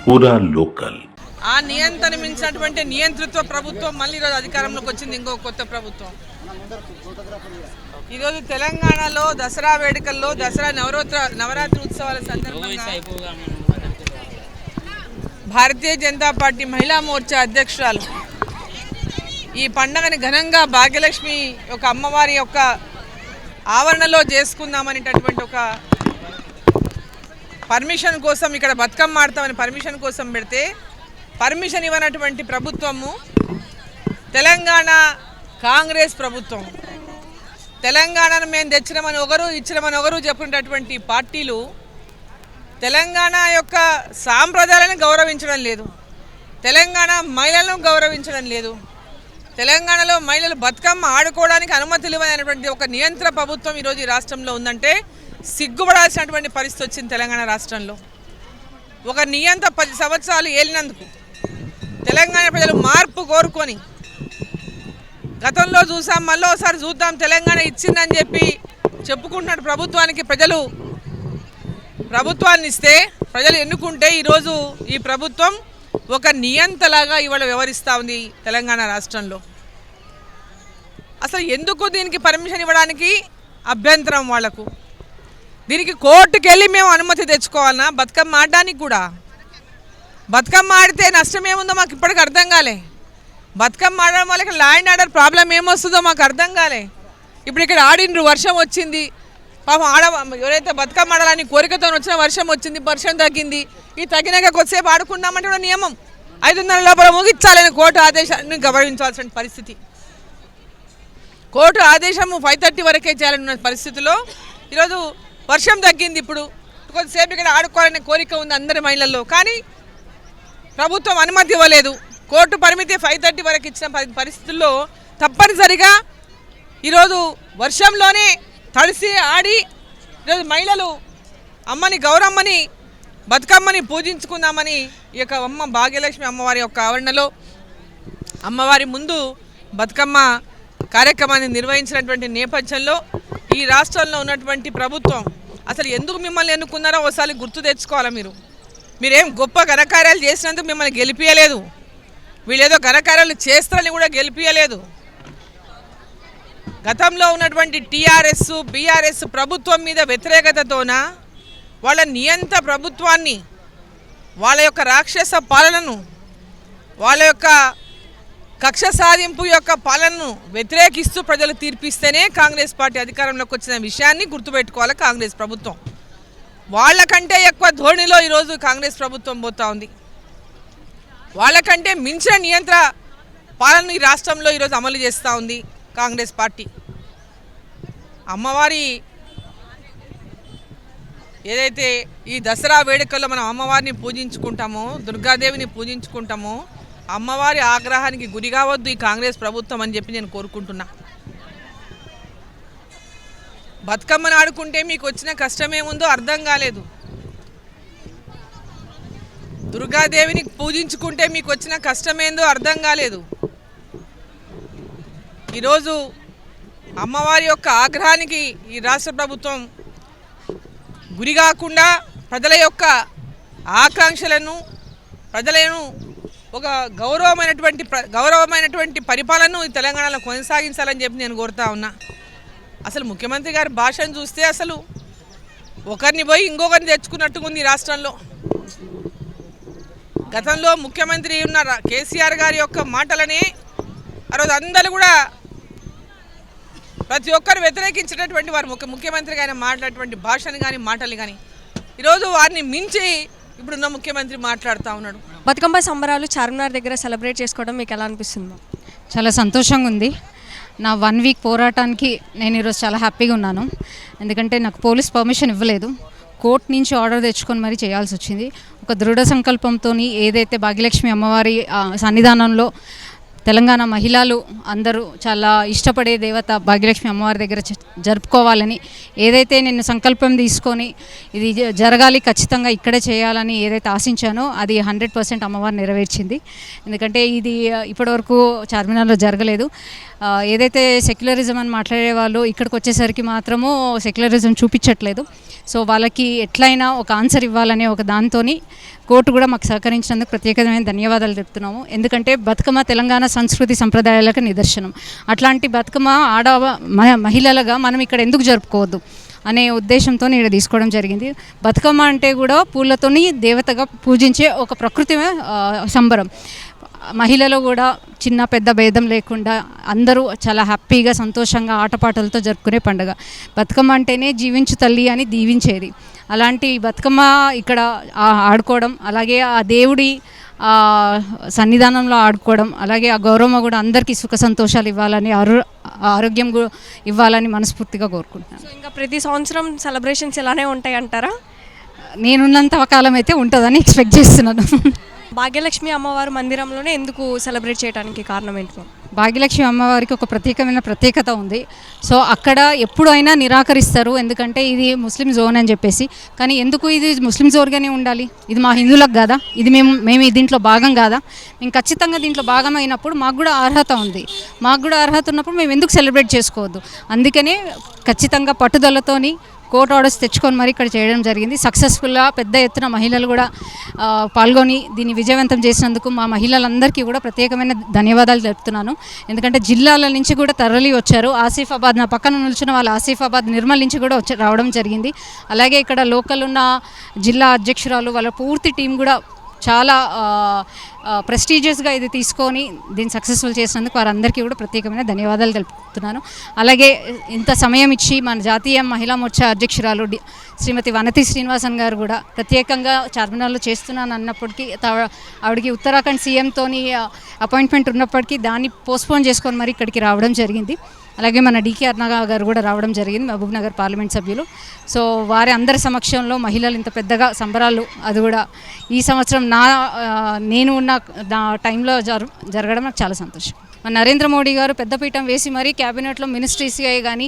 పూరా లోకల్. ఆ నియంత్రణ మించినటువంటి నియంతృత్వ ప్రభుత్వం మళ్ళీ ఈరోజు అధికారంలోకి వచ్చింది. ఇంకో కొత్త ప్రభుత్వం ఈరోజు తెలంగాణలో దసరా వేడుకల్లో దసరా నవరాత్రి ఉత్సవాల సందర్భంగా భారతీయ జనతా పార్టీ మహిళా మోర్చా అధ్యక్షురాలు ఈ పండుగని ఘనంగా భాగ్యలక్ష్మి యొక్క అమ్మవారి యొక్క ఆవరణలో చేసుకుందామనేటటువంటి ఒక పర్మిషన్ కోసం ఇక్కడ బతుకమ్మ ఆడతామని పర్మిషన్ కోసం పెడితే పర్మిషన్ ఇవ్వనటువంటి ప్రభుత్వము తెలంగాణ కాంగ్రెస్ ప్రభుత్వం. తెలంగాణను మేము తెచ్చినామని ఒకరు ఇచ్చినామని ఒకరు చెప్పినటువంటి పార్టీలు తెలంగాణ యొక్క సాంప్రదాయాలను గౌరవించడం లేదు, తెలంగాణ మహిళలను గౌరవించడం లేదు, తెలంగాణలో మహిళలు బతుకమ్మ ఆడుకోవడానికి అనుమతులు ఇవ్వనటువంటి ఒక నియంత్ర ప్రభుత్వం ఈరోజు ఈ రాష్ట్రంలో ఉందంటే సిగ్గుపడాల్సినటువంటి పరిస్థితి వచ్చింది. తెలంగాణ రాష్ట్రంలో ఒక నియంత 10 సంవత్సరాలు ఏలినందుకు తెలంగాణ ప్రజలు మార్పు కోరుకొని గతంలో చూసాం, మళ్ళీ ఒకసారి చూద్దాం తెలంగాణ ఇచ్చిందని చెప్పి చెప్పుకుంటున్న ప్రభుత్వానికి ప్రజలు ప్రభుత్వాన్ని ఇస్తే ప్రజలు ఎన్నుకుంటే ఈరోజు ఈ ప్రభుత్వం ఒక నియంతలాగా ఇవాళ వ్యవహరిస్తూ ఉంది తెలంగాణ రాష్ట్రంలో. అసలు ఎందుకు దీనికి పర్మిషన్ ఇవ్వడానికి అభ్యంతరం వాళ్లకు? దీనికి కోర్టుకు వెళ్ళి మేము అనుమతి తెచ్చుకోవాలన్నా? బతుకమ్మ ఆడడానికి కూడా బతుకమ్మ ఆడితే నష్టం ఏముందో మాకు ఇప్పటికి అర్థం కాలే. బతుకమ్మ ఆడడం వాళ్ళకి లా అండ్ ఆర్డర్ ప్రాబ్లం ఏమొస్తుందో మాకు అర్థం కాలే. ఇప్పుడు ఇక్కడ ఆడిండ్రు, వర్షం వచ్చింది, పాపం ఎవరైతే బతుకమ్మ ఆడాలని కోరికతో వచ్చిన వర్షం వచ్చింది, వర్షం తగ్గింది, ఈ తగ్గినాక కొద్దిసేపు ఆడుకుందామంటే కూడా నియమం 5:30 లోపల ముగించాలని కోర్టు ఆదేశాన్ని గౌరవించాల్సిన పరిస్థితి. కోర్టు ఆదేశము 5:30 వరకే చేయాలన్న పరిస్థితిలో ఈరోజు వర్షం తగ్గింది, ఇప్పుడు కొద్దిసేపు ఇక్కడ ఆడుకోవాలనే కోరిక ఉంది అందరి మహిళల్లో, కానీ ప్రభుత్వం అనుమతి ఇవ్వలేదు. కోర్టు పరిమితి 5:30 వరకు ఇచ్చిన పరిస్థితుల్లో తప్పనిసరిగా ఈరోజు వర్షంలోనే తడిసి ఆడి ఈరోజు మహిళలు అమ్మని గౌరమ్మని బతుకమ్మని పూజించుకుందామని ఈ యొక్క అమ్మ భాగ్యలక్ష్మి అమ్మవారి యొక్క ఆవరణలో అమ్మవారి ముందు బతుకమ్మ కార్యక్రమాన్ని నిర్వహించినటువంటి నేపథ్యంలో ఈ రాష్ట్రంలో ఉన్నటువంటి ప్రభుత్వం అసలు ఎందుకు మిమ్మల్ని ఎన్నుకున్నారో ఒకసారి గుర్తు తెచ్చుకోవాలి. మీరేం గొప్ప ఘనకార్యాలు చేసినందుకు మిమ్మల్ని గెలిపియలేదు, వీళ్ళేదో ఘనకార్యాలు చేస్తారని కూడా గెలిపియలేదు. గతంలో ఉన్నటువంటి టీఆర్ఎస్ బీఆర్ఎస్ ప్రభుత్వం మీద వ్యతిరేకతతోన వాళ్ళ నియంత ప్రభుత్వాన్ని, వాళ్ళ యొక్క రాక్షస పాలనను, వాళ్ళ యొక్క కక్ష సాధింపు యొక్క పాలనను వ్యతిరేకిస్తూ ప్రజలు తీర్పిస్తేనే కాంగ్రెస్ పార్టీ అధికారంలోకి వచ్చిన విషయాన్ని గుర్తుపెట్టుకోవాలి కాంగ్రెస్ ప్రభుత్వం. వాళ్ళకంటే ఎక్కువ ధోరణిలో ఈరోజు కాంగ్రెస్ ప్రభుత్వం పోతూ ఉంది. వాళ్ళకంటే మించిన నియంత్ర పాలన ఈ రాష్ట్రంలో ఈరోజు అమలు చేస్తూ ఉంది కాంగ్రెస్ పార్టీ. అమ్మవారి ఏదైతే ఈ దసరా వేడుకల్లో మనం అమ్మవారిని పూజించుకుంటామో, దుర్గాదేవిని పూజించుకుంటామో, అమ్మవారి ఆగ్రహానికి గురి కావద్దు ఈ కాంగ్రెస్ ప్రభుత్వం అని చెప్పి నేను కోరుకుంటున్నా. బతుకమ్మను ఆడుకుంటే మీకు వచ్చిన కష్టమేముందో అర్థం కాలేదు, దుర్గాదేవిని పూజించుకుంటే మీకు వచ్చిన కష్టమేందో అర్థం కాలేదు. ఈరోజు అమ్మవారి యొక్క ఆగ్రహానికి ఈ రాష్ట్ర ప్రభుత్వం గురి కాకుండా ప్రజల యొక్క ఆకాంక్షలను, ప్రజలను ఒక గౌరవమైనటువంటి పరిపాలనను ఈ తెలంగాణలో కొనసాగించాలని చెప్పి నేను కోరుతా ఉన్నా. అసలు ముఖ్యమంత్రి గారి భాషను చూస్తే అసలు ఒకరిని పోయి ఇంకొకరిని తెచ్చుకున్నట్టుగా ఉంది ఈ రాష్ట్రంలో. గతంలో ముఖ్యమంత్రి ఉన్న కేసీఆర్ గారి యొక్క మాటలని ఆ రోజు అందరూ కూడా ప్రతి ఒక్కరు వ్యతిరేకించేటటువంటి వారు ముఖ్యమంత్రి గారి మాట్లాడేటువంటి భాషని కానీ మాటలు కానీ ఈరోజు వారిని మించి ఇప్పుడున్న ముఖ్యమంత్రి మాట్లాడుతూ ఉన్నాడు. బతుకమ్మ సంబరాలు చార్మినార్ దగ్గర సెలబ్రేట్ చేసుకోవడం మీకు ఎలా అనిపిస్తుంది? చాలా సంతోషంగా ఉంది. నా 1 వీక్ పోరాటానికి నేను ఈరోజు చాలా హ్యాపీగా ఉన్నాను. ఎందుకంటే నాకు పోలీస్ పర్మిషన్ ఇవ్వలేదు, కోర్టు నుంచి ఆర్డర్ తెచ్చుకొని మరీ చేయాల్సి వచ్చింది. ఒక దృఢ సంకల్పంతో ఏదైతే భాగ్యలక్ష్మి అమ్మవారి సన్నిధానంలో తెలంగాణ మహిళలు అందరూ చాలా ఇష్టపడే దేవత భాగ్యలక్ష్మి అమ్మవారి దగ్గర జరుపుకోవాలని ఏదైతే నేను సంకల్పం తీసుకొని ఇది జరగాలి, ఖచ్చితంగా ఇక్కడే చేయాలని ఏదైతే ఆశించానో అది 100% అమ్మవారు నెరవేర్చింది. ఎందుకంటే ఇది ఇప్పటివరకు చార్మినార్లో జరగలేదు. ఏదైతే సెక్యులరిజం అని మాట్లాడే వాళ్ళు ఇక్కడికి వచ్చేసరికి మాత్రము సెక్యులరిజం చూపించట్లేదు. సో వాళ్ళకి ఎట్లయినా ఒక ఆన్సర్ ఇవ్వాలనే ఒక దాంతోని కోర్టు కూడా మాకు సహకరించినందుకు ప్రత్యేకమైన ధన్యవాదాలు చెప్తున్నాము. ఎందుకంటే బతుకమ్మ తెలంగాణ సంస్కృతి సంప్రదాయాలకు నిదర్శనం. అట్లాంటి బతుకమ్మ మహిళలుగా మనం ఇక్కడ ఎందుకు జరుపుకోవద్దు అనే ఉద్దేశంతో ఇక్కడ తీసుకోవడం జరిగింది. బతుకమ్మ అంటే కూడా పూలతోని దేవతగా పూజించే ఒక ప్రకృతి సంబరం. మహిళలు కూడా చిన్న పెద్ద భేదం లేకుండా అందరూ చాలా హ్యాపీగా సంతోషంగా ఆటపాటలతో జరుపుకునే పండుగ. బతుకమ్మ అంటేనే జీవించు తల్లి అని దీవించేది. అలాంటి బతుకమ్మ ఇక్కడ ఆడుకోవడం, అలాగే ఆ దేవుడి సన్నిధానంలో ఆడుకోవడం, అలాగే ఆ గౌరవం కూడా అందరికీ సుఖ సంతోషాలు ఇవ్వాలని, ఆరోగ్యం ఇవ్వాలని మనస్ఫూర్తిగా కోరుకుంటున్నాను. సో ఇంకా ప్రతి సంవత్సరం సెలబ్రేషన్స్ ఇలానే ఉంటాయి అంటారా? నేనున్నంత కాలం అయితే ఉంటుందని ఎక్స్పెక్ట్ చేస్తున్నాను. భాగ్యలక్ష్మి అమ్మవారి మందిరంలోనే ఎందుకు సెలబ్రేట్ చేయడానికి కారణం ఏంటి? భాగ్యలక్ష్మి అమ్మవారికి ఒక ప్రత్యేకత ఉంది. సో అక్కడ ఎప్పుడైనా నిరాకరిస్తారు, ఎందుకంటే ఇది ముస్లిం జోన్ అని చెప్పేసి. కానీ ఎందుకు ఇది ముస్లిం జోన్గానే ఉండాలి? ఇది మా హిందువులకు కాదా? ఇది మేము దీంట్లో భాగం కాదా? మేము ఖచ్చితంగా దీంట్లో భాగం అయినప్పుడు మాకు కూడా అర్హత ఉంది. మాకు కూడా అర్హత ఉన్నప్పుడు మేము ఎందుకు సెలబ్రేట్ చేసుకోవద్దు? అందుకనే ఖచ్చితంగా పట్టుదలతోని కోర్ట్ ఆర్డర్స్ తెచ్చుకొని మరి ఇక్కడ చేయడం జరిగింది. సక్సెస్ఫుల్గా పెద్ద ఎత్తున మహిళలు కూడా పాల్గొని దీన్ని విజయవంతం చేసినందుకు మా మహిళలందరికీ కూడా ప్రత్యేకమైన ధన్యవాదాలు తెలుపుతున్నాను. ఎందుకంటే జిల్లాల నుంచి కూడా తరలి వచ్చారు. ఆసిఫాబాద్, నా పక్కన నిల్చున్న వాళ్ళు ఆసిఫాబాద్, నిర్మల్ నుంచి కూడా రావడం జరిగింది. అలాగే ఇక్కడ లోకల్ ఉన్న జిల్లా అధ్యక్షురాలు వాళ్ళ పూర్తి టీం కూడా చాలా ప్రెస్టీజియస్గా ఇది తీసుకొని దీన్ని సక్సెస్ఫుల్ చేసినందుకు వారందరికీ కూడా ప్రత్యేకమైన ధన్యవాదాలు తెలుపుతున్నాను. అలాగే ఇంత సమయం ఇచ్చి మన జాతీయ మహిళా మోర్చా అధ్యక్షురాలు శ్రీమతి వనతి శ్రీనివాసన్ గారు కూడా ప్రత్యేకంగా చార్మినార్లో చేస్తున్నాను అన్నప్పటికీ, ఆవిడకి ఉత్తరాఖండ్ సీఎంతోని అపాయింట్మెంట్ ఉన్నప్పటికీ దాన్ని పోస్ట్పోన్ చేసుకొని మరి ఇక్కడికి రావడం జరిగింది. అలాగే మన డికే అరుణ గారు కూడా రావడం జరిగింది, మహబూబ్ నగర్ పార్లమెంట్ సభ్యులు. సో వారి అందరి సమక్షంలో మహిళలు ఇంత పెద్దగా సంబరాలు, అది కూడా ఈ సంవత్సరం నేను ఉన్న టైంలో జరగడం నాకు చాలా సంతోషం. మన నరేంద్ర మోడీ గారు పెద్దపీఠం వేసి మరీ క్యాబినెట్లో మినిస్ట్రీసే కానీ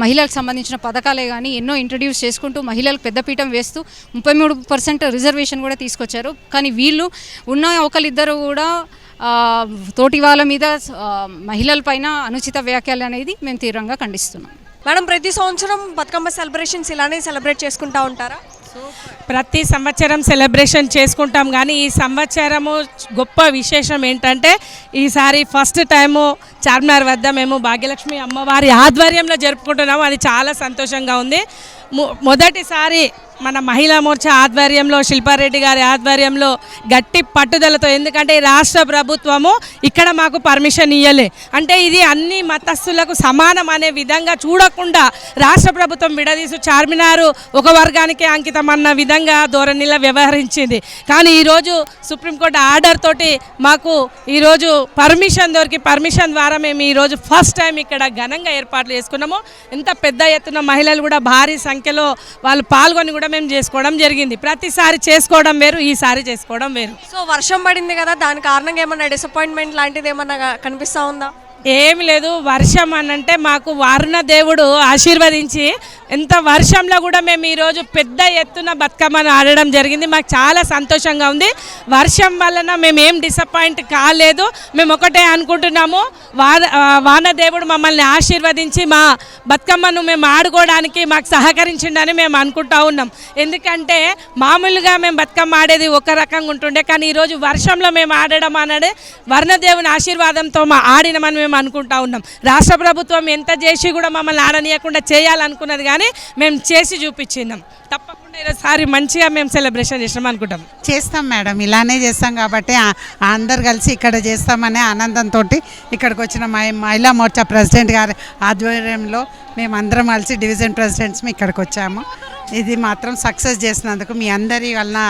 మహిళలకు సంబంధించిన పథకాలే కానీ ఎన్నో ఇంట్రడ్యూస్ చేసుకుంటూ మహిళలకు పెద్దపీఠం వేస్తూ 33% రిజర్వేషన్ కూడా తీసుకొచ్చారు. కానీ వీళ్ళు ఉన్న ఒకరిద్దరు కూడా తోటి వాళ్ళ మీద మహిళల పైన అనుచిత వ్యాఖ్యలు అనేది మేము తీవ్రంగా ఖండిస్తున్నాం. మేడం, ప్రతి సంవత్సరం బతుకమ్మ సెలబ్రేషన్స్ ఇలానే సెలబ్రేట్ చేసుకుంటూ ఉంటారా? ప్రతి సంవత్సరం సెలబ్రేషన్ చేసుకుంటాం, కానీ ఈ సంవత్సరము గొప్ప విశేషం ఏంటంటే ఈసారి ఫస్ట్ టైము చార్మినార్ వద్ద మేము భాగ్యలక్ష్మి అమ్మవారి ఆధ్వర్యంలో జరుపుకుంటున్నాము. అది చాలా సంతోషంగా ఉంది. మొదటిసారి మన మహిళా మోర్చా ఆధ్వర్యంలో, శిల్పారెడ్డి గారి ఆధ్వర్యంలో గట్టి పట్టుదలతో, ఎందుకంటే రాష్ట్ర ప్రభుత్వము ఇక్కడ మాకు పర్మిషన్ ఇవ్వలే, అంటే ఇది అన్ని మతస్థులకు సమానం అనే విధంగా చూడకుండా రాష్ట్ర ప్రభుత్వం విడదీసి చార్మినారు ఒక వర్గానికి అంకితం అన్న విధంగా ధోరణిలో వ్యవహరించింది. కానీ ఈరోజు సుప్రీంకోర్టు ఆర్డర్ తోటి మాకు ఈరోజు పర్మిషన్ దొరికి, పర్మిషన్ ద్వారా మేము ఈరోజు ఫస్ట్ టైం ఇక్కడ ఘనంగా ఏర్పాట్లు చేసుకున్నాము. ఎంత పెద్ద ఎత్తున మహిళలు కూడా భారీ సంఖ్యలో వాళ్ళు పాల్గొని కూడా మేము చేసుకోవడం జరిగింది. ప్రతిసారి చేసుకోవడం వేరు, ఈసారి చేసుకోవడం వేరు. సో వర్షం పడింది కదా, దాని కారణంగా ఏమన్నా డిసప్పాయింట్మెంట్ లాంటిది ఏమన్నా కనిపిస్తూ ఉందా? ఏమి లేదు. వర్షం అనంటే మాకు వారుణ దేవుడు ఆశీర్వదించి ఎంత వర్షంలో కూడా మేము ఈరోజు పెద్ద ఎత్తున బతుకమ్మను ఆడడం జరిగింది. మాకు చాలా సంతోషంగా ఉంది. వర్షం వలన మేము ఏం డిసప్పాయింట్ కాలేదు. మేము ఒకటే అనుకుంటున్నాము, వానదేవుడు మమ్మల్ని ఆశీర్వదించి మా బతుకమ్మను మేము ఆడుకోవడానికి మాకు సహకరించిండని మేము అనుకుంటా ఉన్నాం. ఎందుకంటే మామూలుగా మేము బతుకమ్మ ఆడేది ఒక రకంగా ఉంటుండే, కానీ ఈరోజు వర్షంలో మేము ఆడడం అనేది వర్ణదేవుని ఆశీర్వాదంతో ఆడినమని మేము అనుకుంటా ఉన్నాం. రాష్ట్ర ప్రభుత్వం ఎంత చేసి కూడా మమ్మల్ని ఆడనీయకుండా చేయాలనుకున్నది, కానీ మేము చేసి చూపించినాం. తప్పకుండా ఈరోజుసారి మంచిగా మేము సెలబ్రేషన్ చేసినాం అనుకుంటాం. చేస్తాం మేడం, ఇలానే చేస్తాం కాబట్టి అందరు కలిసి ఇక్కడ చేస్తామనే ఆనందంతో ఇక్కడికి వచ్చిన మహిళా మోర్చా ప్రెసిడెంట్ గారి ఆధ్వర్యంలో మేమందరం కలిసి డివిజన్ ప్రెసిడెంట్స్ ఇక్కడికి వచ్చాము. ఇది మాత్రం సక్సెస్ చేసినందుకు మీ అందరి వలన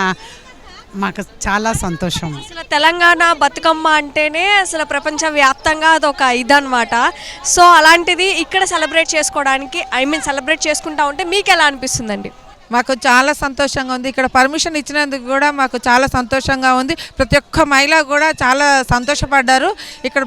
మాకు చాలా సంతోషం. అసలు తెలంగాణ బతుకమ్మ అంటేనే అసలు ప్రపంచవ్యాప్తంగా అదొక ఇదన్నమాట. సో అలాంటిది ఇక్కడ సెలబ్రేట్ చేసుకోవడానికి, సెలబ్రేట్ చేసుకుంటా ఉంటే మీకు ఎలా అనిపిస్తుందండి? మాకు చాలా సంతోషంగా ఉంది. ఇక్కడ పర్మిషన్ ఇచ్చినందుకు కూడా మాకు చాలా సంతోషంగా ఉంది. ప్రతి ఒక్క మహిళ కూడా చాలా సంతోషపడ్డారు. ఇక్కడ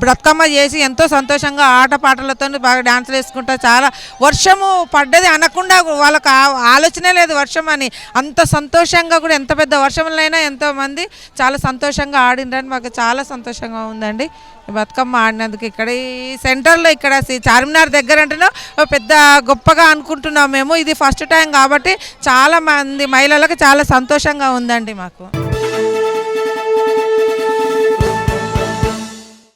బ్రతుకమ్మ చేసి ఎంతో సంతోషంగా ఆటపాటలతో బాగా డ్యాన్సులు వేసుకుంటా, చాలా వర్షము పడ్డది అనకుండా వాళ్ళకు ఆలోచనే లేదు వర్షం అని. అంత సంతోషంగా కూడా ఎంత పెద్ద వర్షంలోనైనా ఎంతోమంది చాలా సంతోషంగా ఆడిండ్రని మాకు చాలా సంతోషంగా ఉందండి. ఈ బతుకమ్మ ఆడినందుకు ఇక్కడ ఈ సెంటర్లో ఇక్కడ చార్మినార్ దగ్గర అంటేనే పెద్ద గొప్పగా అనుకుంటున్నాం మేము. ఇది ఫస్ట్ టైం కాబట్టి చాలా మంది మహిళలకు చాలా సంతోషంగా ఉందండి మాకు.